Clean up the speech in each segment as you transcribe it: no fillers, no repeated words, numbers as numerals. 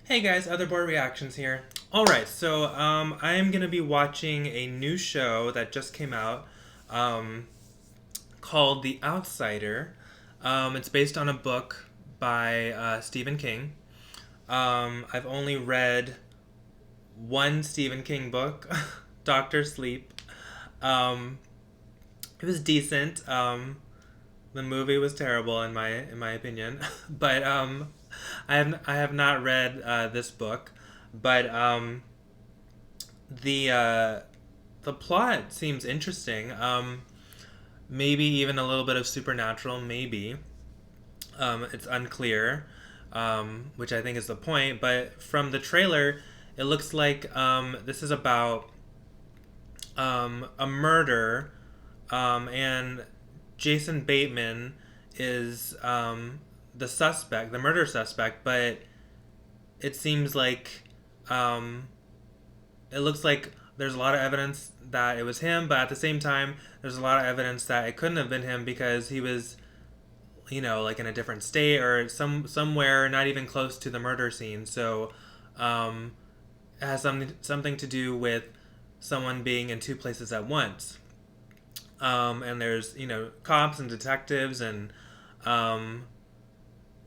Hey guys, Otherboard Reactions here. Alright, so I am going to be watching a new show that just came out called The Outsider. It's based on a book by Stephen King. I've only read one Stephen King book, Doctor Sleep. It was decent. The movie was terrible in my opinion, but I have not read this book, but the plot seems interesting. Maybe even a little bit of supernatural. Maybe it's unclear, which I think is the point. But from the trailer, it looks like this is about a murder, and Jason Bateman is the suspect, the murder suspect, but it seems like it looks like there's a lot of evidence that it was him, but at the same time, there's a lot of evidence that it couldn't have been him because he was, like in a different state or somewhere not even close to the murder scene. So it has something to do with someone being in two places at once. And there's cops and detectives and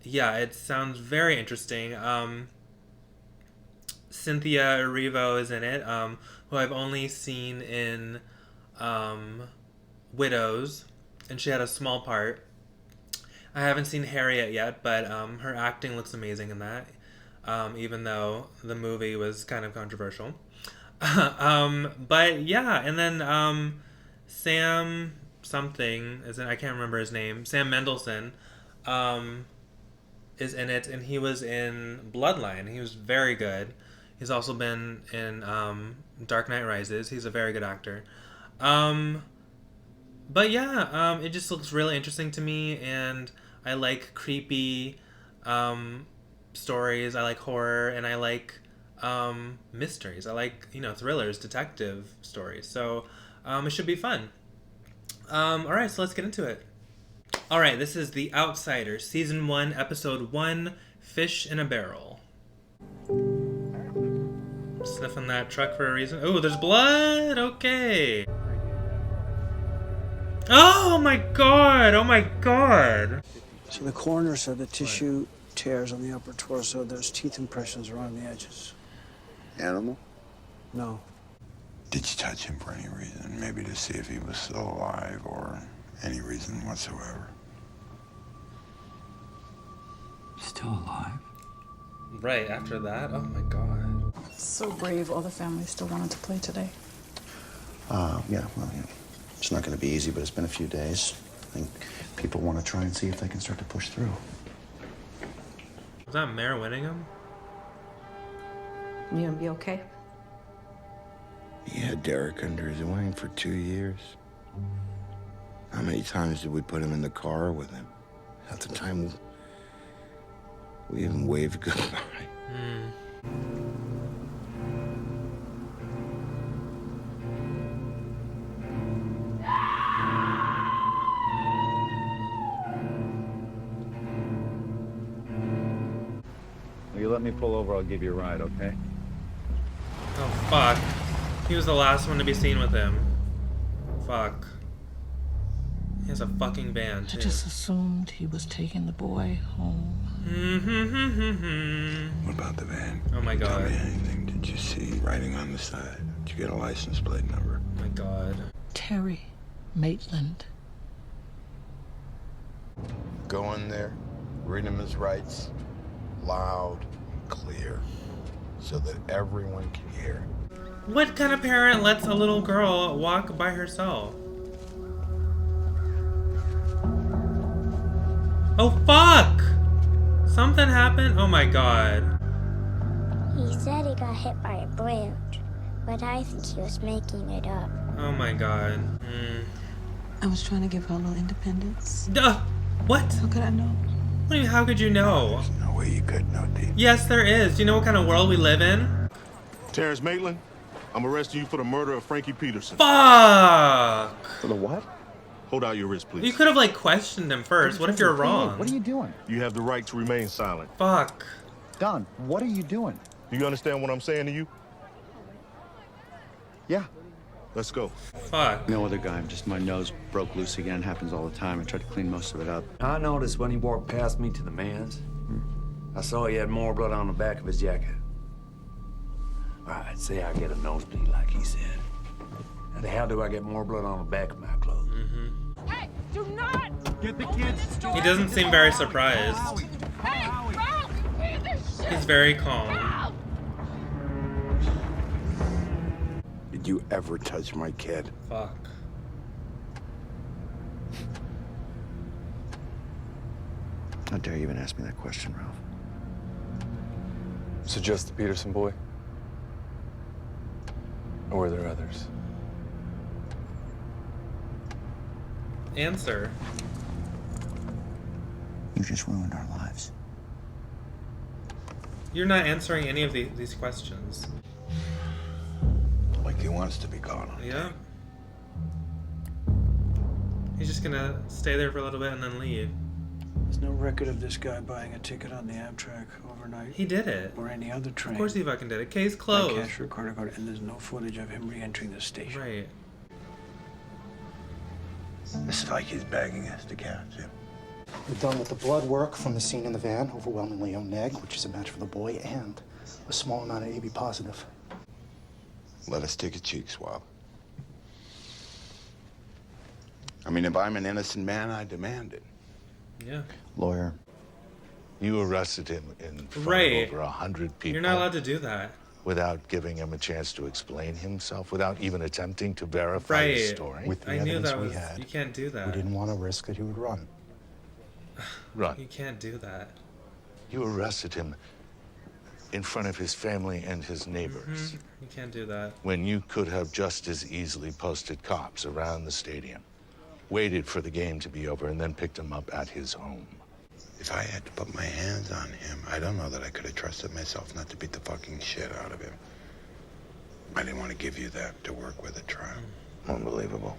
yeah, it sounds very interesting. Cynthia Erivo is in it, who I've only seen in Widows, and she had a small part. I haven't seen Harriet yet, but her acting looks amazing in that, even though the movie was kind of controversial. But yeah, and then Sam something is in, I can't remember his name. Sam Mendelsohn is in it, and he was in Bloodline. He was very good. He's also been in Dark Knight Rises. He's a very good actor. But yeah, it just looks really interesting to me, and I like creepy stories. I like horror, and I like mysteries. I like thrillers, detective stories. So it should be fun. All right, so let's get into it. All right, this is The Outsider, Season 1, Episode 1, Fish in a Barrel. Sniffing that truck for a reason. Oh, there's blood! Okay. Oh my god! Oh my god! So the coroner said the tissue tears on the upper torso. There's teeth impressions around the edges. Animal? No. Did you touch him for any reason? Maybe to see if he was still alive or any reason whatsoever? Still alive? Right, after that? Oh my god. So brave, all the family still wanted to play today. Yeah, well, it's not going to be easy, but it's been a few days. I think people want to try and see if they can start to push through. Was that Mayor Winningham? You gonna be okay? He had Derek under his wing for 2 years. How many times did we put him in the car with him? At the time, we even waved goodbye. Will you let me pull over? I'll give you a ride, okay? Oh fuck. He was the last one to be seen with him. Fuck. He has a fucking van, too. I just assumed he was taking the boy home. What about the van? Oh my Tell god. me anything. Did you see writing on the side? Did you get a license plate number? Oh my god. Terry Maitland. Go in there, read him his rights, loud and clear, so that everyone can hear. What kind of parent lets a little girl walk by herself? Oh fuck! Something happened? Oh my god. He said he got hit by a branch, but I think he was making it up. Oh my god. I was trying to give her a little independence. What? How could I know? What do you mean, how could you know? There's no way you could know, Dee. Yes, there is. Do you know what kind of world we live in? Terrence Maitland, I'm arresting you for the murder of Frankie Peterson. Fuck! For the what? Hold out your wrist, please. You could have, questioned him first. What if you're wrong? What are you doing? You have the right to remain silent. Fuck. Don, what are you doing? Do you understand what I'm saying to you? Yeah. Let's go. Fuck. No other guy. Just my nose broke loose again. Happens all the time. I tried to clean most of it up. I noticed when he walked past me to the man's, I saw he had more blood on the back of his jacket. All right, say I get a nosebleed like he said. How the hell do I get more blood on the back of my clothes? Hey, do not Get the kids. He doesn't seem very surprised. Hey, Ralph, read this shit. He's very calm. Ralph! Did you ever touch my kid? Fuck. How dare you even ask me that question, Ralph? So just the Peterson boy? Or were there others? Answer. You just ruined our lives. You're not answering any of these questions. Like he wants to be caught on. Yeah. He's just gonna stay there for a little bit and then leave. There's no record of this guy buying a ticket on the Amtrak overnight. He did it. Or any other train. Of course he fucking did it. Case My closed. cash recorder card, and there's no footage of him re-entering the station. Right. This is like he's begging us to catch him. We're done with the blood work from the scene in the van, overwhelmingly O neg, which is a match for the boy, and a small amount of AB positive. Let us take a cheek swab. I mean, if I'm an innocent man, I demand it. Yeah. Lawyer. You arrested him in front Right. of over 100 people. You're not allowed to do that. Without giving him a chance to explain himself, without even attempting to verify his Right. story. With the I knew evidence that we was. had, You can't do we that. didn't want to risk that he would run. Run. You can't do that. You arrested him in front of his family and his neighbors. You can't do that. When you could have just as easily posted cops around the stadium, waited for the game to be over, and then picked him up at his home. If I had to put my hands on him, I don't know that I could have trusted myself not to beat the fucking shit out of him. I didn't want to give you that to work with at trial. Unbelievable.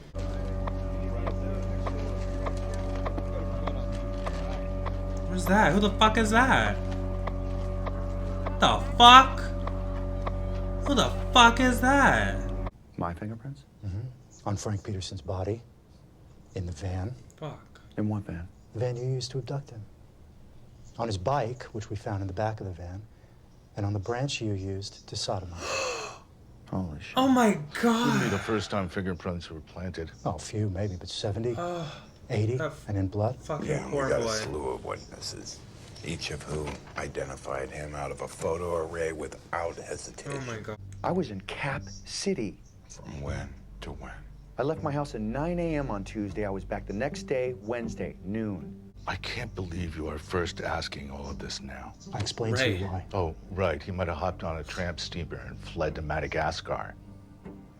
What's that? Who the fuck is that? What the fuck? Who the fuck is that? My fingerprints? Mm-hmm. On Frank Peterson's body. In the van. Fuck. In what van? The van you used to abduct him. On his bike, which we found in the back of the van. And on the branch you used to sodomize. Holy shit. Oh my Wouldn't be god. the first time fingerprints were planted. Oh, a few maybe, but 70, Oh, 80, that and in blood? fucking Yeah, we poor got a boy. slew of witnesses, each of whom identified him out of a photo array without hesitation. Oh my god. I was in Cap City. From when to when? I left my house at 9 a.m. on Tuesday. I was back the next day, Wednesday, noon. I can't believe you are first asking all of this now. I explained to you why. Oh, right. He might have hopped on a tramp steamer and fled to Madagascar.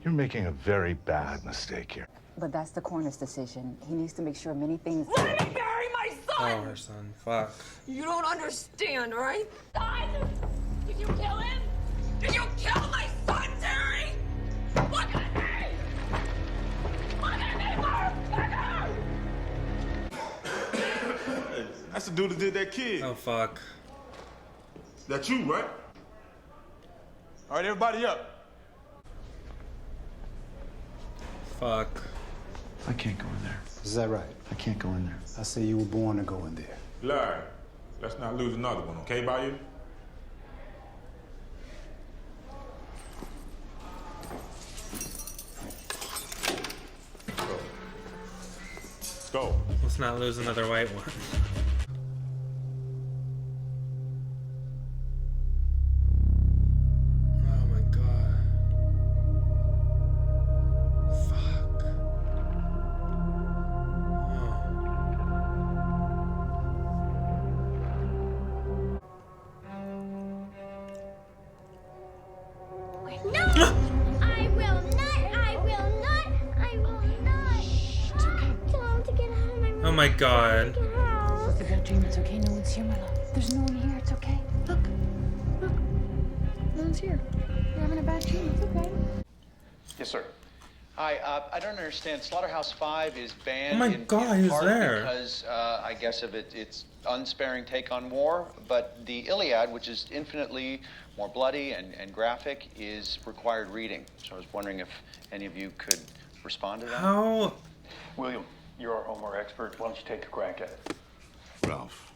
You're making a very bad mistake here. But that's the coroner's decision. He needs to make sure many things. Why did he bury my son? Oh, her son. Fuck. You don't understand, right? Son! Did you kill him? Did you kill my son, Terry? Look at me! Look at me, motherfucker! That's the dude that did that kid. Oh, fuck. That you, right? All right, everybody up. Fuck. I can't go in there. Is that right? I can't go in there. I say you were born to go in there. Larry, let's not lose another one, okay, Bayou? Go. Let's not lose another white one. Oh my god. Fuck. No! I will not! I will not! I will not! Tell him to get out of my room. Oh my god. It's a bad dream. It's okay. No one's here, my love. There's no one here. It's okay. Look. Look. No one's here. You're having a bad dream. It's okay. Yes, sir. Hi, I don't understand. Slaughterhouse 5 is banned Oh my in God, he's part there. because, I guess, of its unsparing take on war, but the Iliad, which is infinitely more bloody and graphic, is required reading. So I was wondering if any of you could respond to that. How? William, you're our Homer expert. Why don't you take a crack at it? Ralph,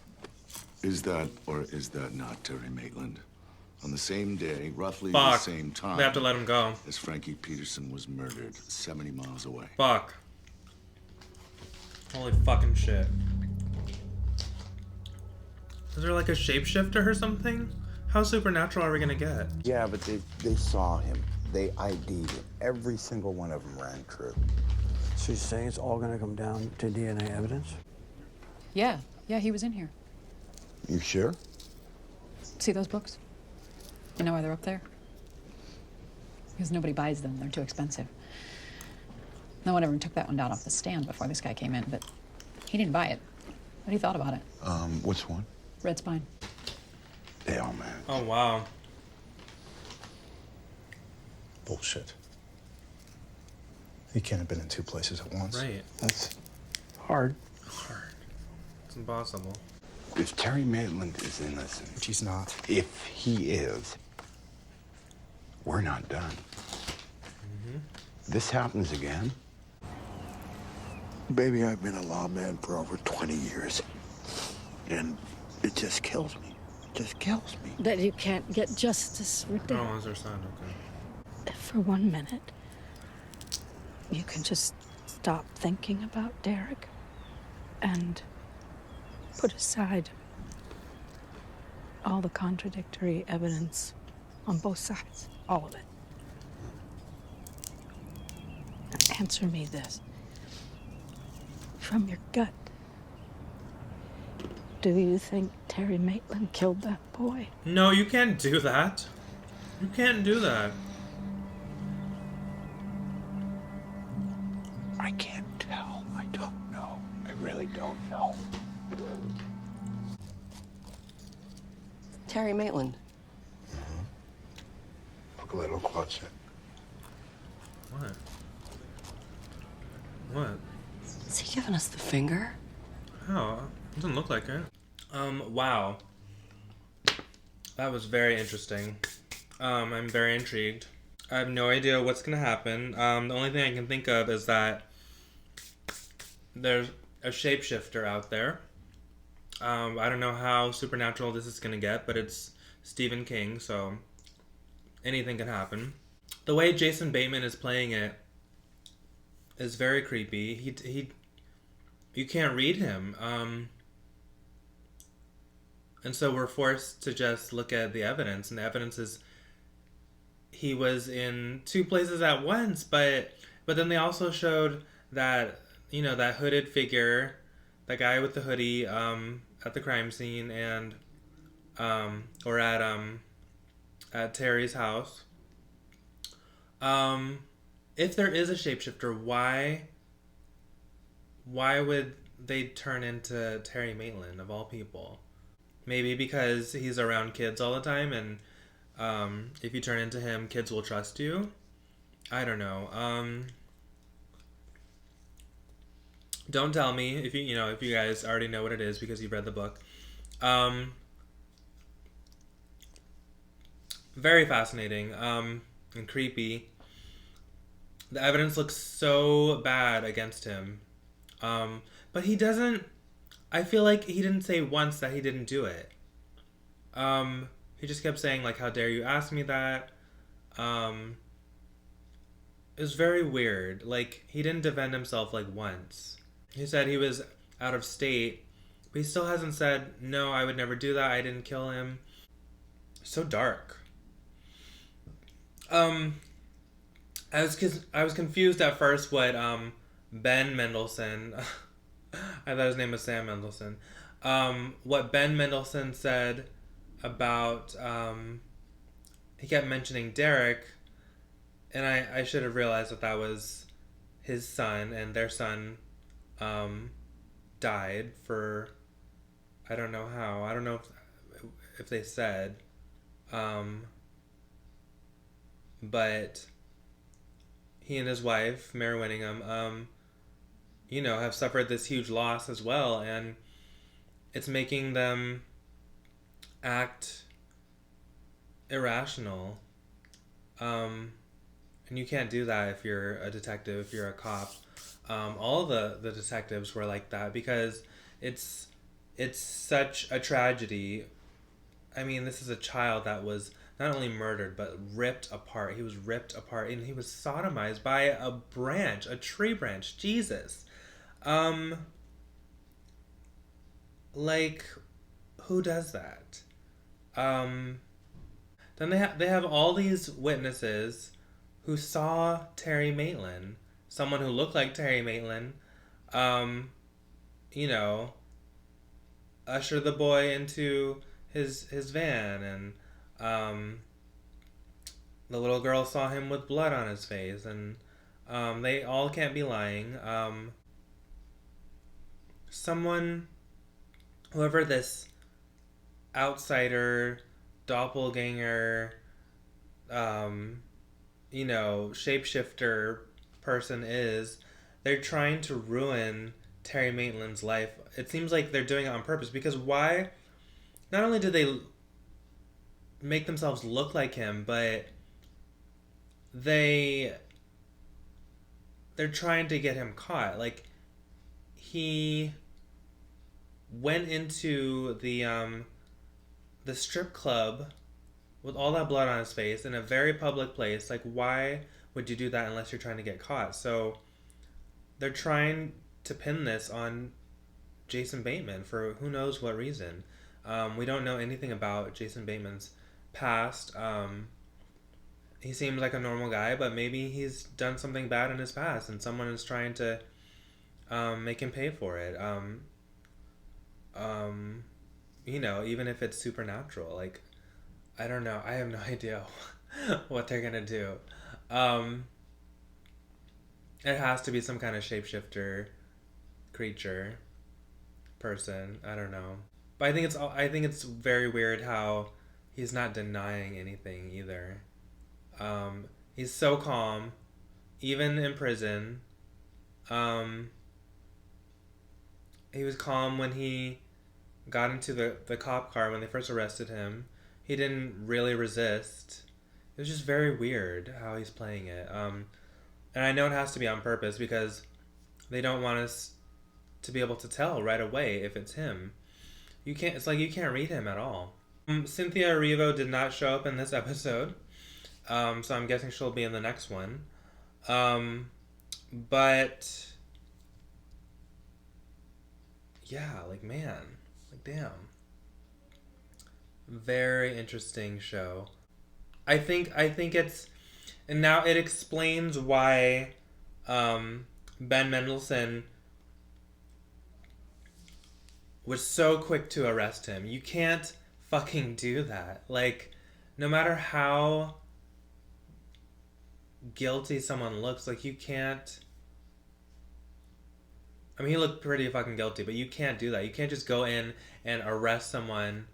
is that or is that not Terry Maitland? On the same day, roughly the Fuck. same time, We have to let him go. as Frankie Peterson was murdered 70 miles away. Fuck. Holy fucking shit. Is there like a shapeshifter or something? How supernatural are we gonna get? Yeah, but they saw him. They ID'd him. Every single one of them ran true. So you're saying it's all going to come down to DNA evidence? Yeah, he was in here. You sure? See those books? You know why they're up there? Because nobody buys them. They're too expensive. No one ever took that one down off the stand before this guy came in, but he didn't buy it. But he thought about it. Which one? Red Spine. They all man. Oh, wow. Bullshit. He can't have been in two places at once. Right. That's hard. It's impossible. If Terry Maitland is innocent, Which he's not. if he is, we're not done. This happens again. Baby, I've been a lawman for over 20 years. And it just kills me. It just kills me. That you can't get justice for Derek. Oh, is her son? Okay. If for 1 minute you can just stop thinking about Derek and put aside all the contradictory evidence on both sides, all of it. And answer me this. From your gut, do you think Terry Maitland killed that boy? No, you can't do that. You can't do that. I can't tell. I don't know. I really don't know. Terry Maitland. Look a little closer. What? What? Is he giving us the finger? How? It doesn't look like it. Wow. That was very interesting. I'm very intrigued. I have no idea what's gonna happen. The only thing I can think of is that there's a shapeshifter out there. I don't know how supernatural this is gonna get, but it's Stephen King, so anything can happen. The way Jason Bateman is playing it is very creepy. He you can't read him. And so we're forced to just look at the evidence, and the evidence is he was in two places at once, but then they also showed that, you know, that hooded figure, that guy with the hoodie at the crime scene and or at Terry's house. If there is a shapeshifter, why would they turn into Terry Maitland of all people? Maybe because he's around kids all the time, and if you turn into him, kids will trust you. I don't know. Don't tell me if if you guys already know what it is because you've read the book. Very fascinating and creepy. The evidence looks so bad against him. But he doesn't... I feel like he didn't say once that he didn't do it. He just kept saying, like, how dare you ask me that? It was very weird. Like, he didn't defend himself, like, once. He said he was out of state, but he still hasn't said, no, I would never do that, I didn't kill him. So dark. I was confused at first what Ben Mendelsohn... I thought his name was Sam Mendelsohn. What Ben Mendelsohn said about... he kept mentioning Derek, and I should have realized that was his son, and their son died for... I don't know how. I don't know if they said. But he and his wife, Mary Winningham, you know, have suffered this huge loss as well, and it's making them act irrational. And you can't do that if you're a detective, if you're a cop. All the detectives were like that because it's such a tragedy. I mean, this is a child that was not only murdered, but ripped apart. He was ripped apart, and he was sodomized by a tree branch. Jesus. Like, who does that? Then they have all these witnesses who saw Terry Maitland, someone who looked like Terry Maitland, you know, usher the boy into his van, and the little girl saw him with blood on his face, and they all can't be lying. Whoever this outsider, doppelganger, you know, shapeshifter person is, they're trying to ruin Terry Maitland's life. It seems like they're doing it on purpose, because why? Not only did they make themselves look like him, but they're trying to get him caught. Like, he went into the strip club with all that blood on his face in a very public place. Like, why would you do that unless you're trying to get caught? So they're trying to pin this on Jason Bateman for who knows what reason. We don't know anything about Jason Bateman's past. He seems like a normal guy, but maybe he's done something bad in his past and someone is trying to make him pay for it. You know, even if it's supernatural, like, I don't know. I have no idea what they're gonna do. It has to be some kind of shapeshifter creature person. I don't know. But I think it's very weird how he's not denying anything either. He's so calm, even in prison. He was calm when he got into the cop car when they first arrested him. He didn't really resist. It was just very weird how he's playing it. And I know it has to be on purpose because they don't want us to be able to tell right away if it's him. It's like you can't read him at all. Cynthia Erivo did not show up in this episode. So I'm guessing she'll be in the next one. But yeah, like, man, like, damn. Very interesting show. I think it's, and now it explains why Ben Mendelsohn was so quick to arrest him. You can't fucking do that. Like, no matter how guilty someone looks, like, you can't. I mean, he looked pretty fucking guilty, but you can't do that. You can't just go in and arrest someone,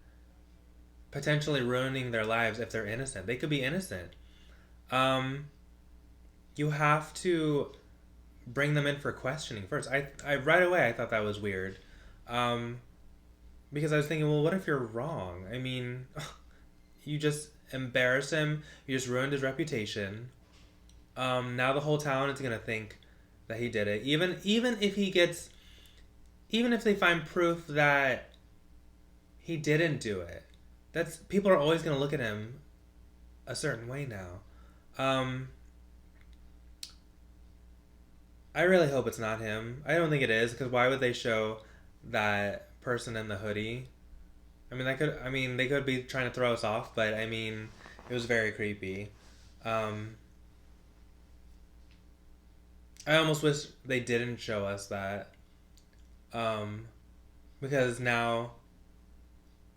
potentially ruining their lives if they're innocent. They could be innocent. You have to bring them in for questioning first. I right away I thought that was weird. Because I was thinking, well, what if you're wrong? I mean, you just embarrassed him. You just ruined his reputation. Now the whole town is gonna think that he did it. Even if they find proof that he didn't do it, people are always gonna look at him a certain way now. I really hope it's not him. I don't think it is, because why would they show that person in the hoodie? I mean, they could be trying to throw us off, but I mean, it was very creepy. I almost wish they didn't show us that. Because now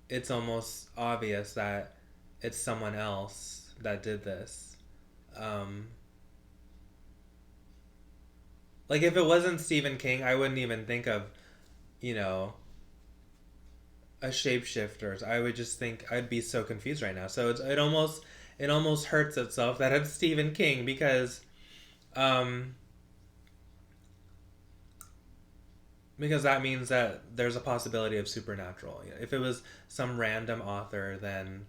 it's almost obvious that it's someone else that did this. Like, if it wasn't Stephen King, I wouldn't even think of, a shapeshifter. I would just think, I'd be so confused right now. So it almost hurts itself that it's Stephen King, because Because that means that there's a possibility of supernatural. If it was some random author, then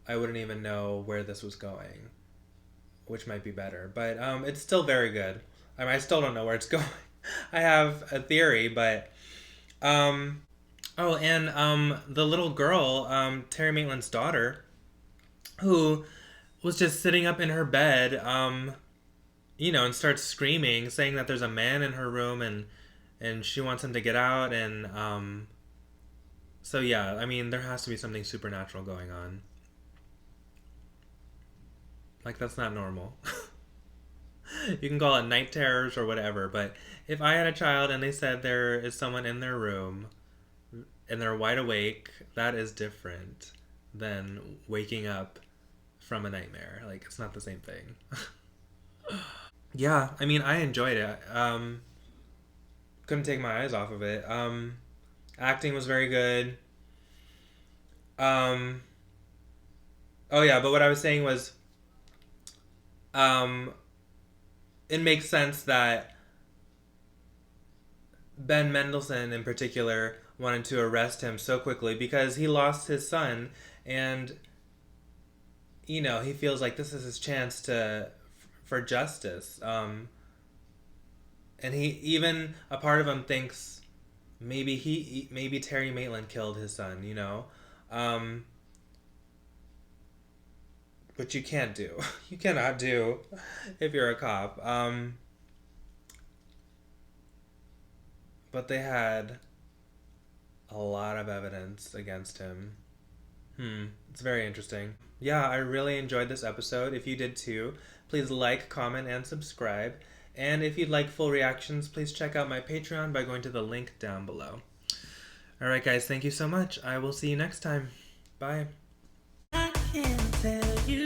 I wouldn't even know where this was going, which might be better. But it's still very good. I mean, I still don't know where it's going. I have a theory, but... the little girl, Terry Maitland's daughter, who was just sitting up in her bed, and starts screaming, saying that there's a man in her room and she wants him to get out, and so yeah, I mean, there has to be something supernatural going on. Like, that's not normal. You can call it night terrors or whatever, but if I had a child and they said there is someone in their room and they're wide awake, that is different than waking up from a nightmare. Like, it's not the same thing. Yeah, I mean, I enjoyed it. Couldn't take my eyes off of it. Acting was very good. Oh yeah, but what I was saying was, it makes sense that Ben Mendelsohn in particular wanted to arrest him so quickly because he lost his son, and he feels like this is his chance for justice. And he, even a part of him thinks maybe Terry Maitland killed his son, Which you can't do. You cannot do if you're a cop. But they had a lot of evidence against him. It's very interesting. Yeah, I really enjoyed this episode. If you did too, please like, comment, and subscribe. And if you'd like full reactions, please check out my Patreon by going to the link down below. Alright guys, thank you so much. I will see you next time. Bye. I can't tell you